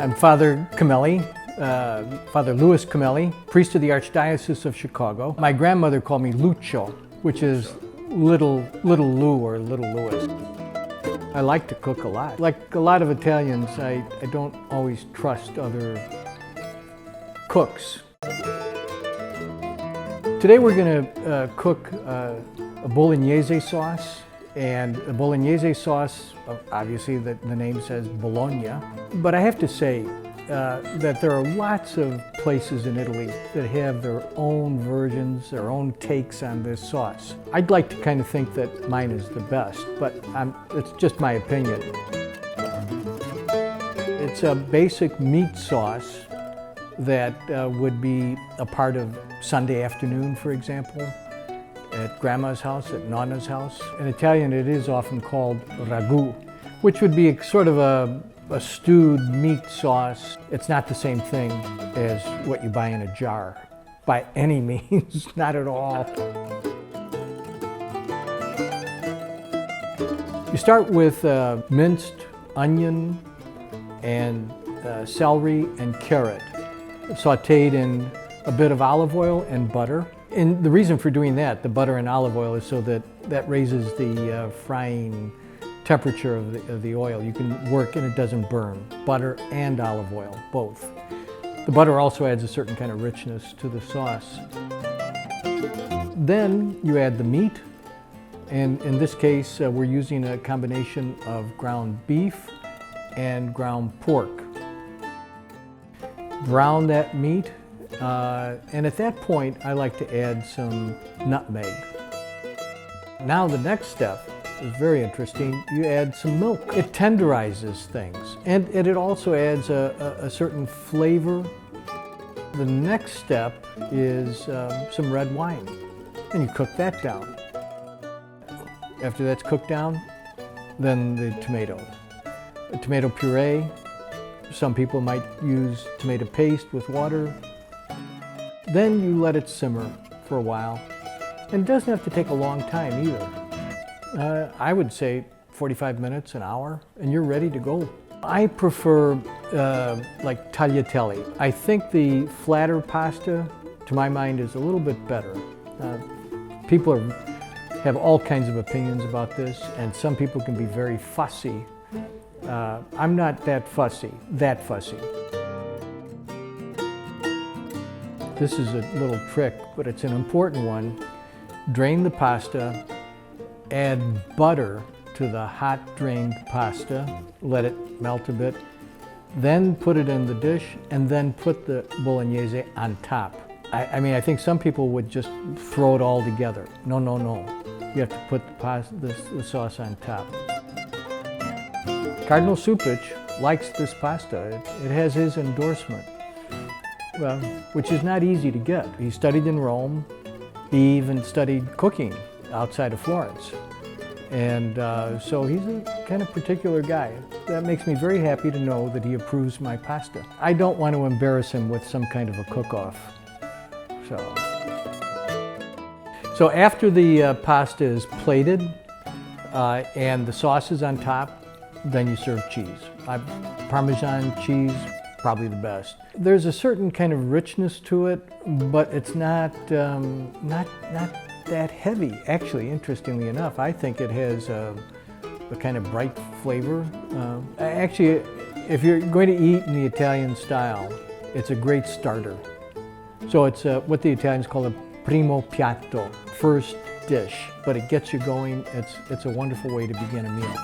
I'm Father Cameli, Father Louis Cameli, priest of the Archdiocese of Chicago. My grandmother called me Lucho, which is little Lou or little Louis. I like to cook a lot. Like a lot of Italians, I don't always trust other cooks. Today we're going to cook a bolognese sauce. And the bolognese sauce, obviously the name says Bologna. But I have to say that there are lots of places in Italy that have their own versions, their own takes on this sauce. I'd like to kind of think that mine is the best, but it's just my opinion. It's a basic meat sauce that would be a part of Sunday afternoon, for example, at grandma's house, at nonna's house. In Italian, it is often called ragu, which would be sort of a stewed meat sauce. It's not the same thing as what you buy in a jar, by any means, not at all. You start with minced onion and celery and carrot, sauteed in a bit of olive oil and butter. And the reason for doing that, the butter and olive oil, is so that raises the frying temperature of the oil. You can work and it doesn't burn. Butter and olive oil, both. The butter also adds a certain kind of richness to the sauce. Then you add the meat. And in this case, we're using a combination of ground beef and ground pork. Brown that meat. And at that point, I like to add some nutmeg. Now the next step is very interesting. You add some milk. It tenderizes things, and it also adds a certain flavor. The next step is some red wine, and you cook that down. After that's cooked down, then the tomato. A tomato puree. Some people might use tomato paste with water. Then you let it simmer for a while. And it doesn't have to take a long time either. I would say 45 minutes, an hour, and you're ready to go. I prefer like tagliatelle. I think the flatter pasta, to my mind, is a little bit better. People have all kinds of opinions about this, and some people can be very fussy. I'm not that fussy. This is a little trick, but it's an important one. Drain the pasta, add butter to the hot drained pasta, let it melt a bit, then put it in the dish, and then put the bolognese on top. I mean, I think some people would just throw it all together. No. You have to put the sauce on top. Cardinal Supich likes this pasta. It has his endorsement. Well, which is not easy to get. He studied in Rome. He even studied cooking outside of Florence. And so he's a kind of particular guy. That makes me very happy to know that he approves my pasta. I don't want to embarrass him with some kind of a cook-off. So after the pasta is plated and the sauce is on top, then you serve cheese. Parmesan cheese, probably the best. There's a certain kind of richness to it, but it's not that heavy. Actually, interestingly enough, I think it has a kind of bright flavor. Actually, if you're going to eat in the Italian style, it's a great starter. So it's what the Italians call a primo piatto, first dish, but it gets you going. It's a wonderful way to begin a meal.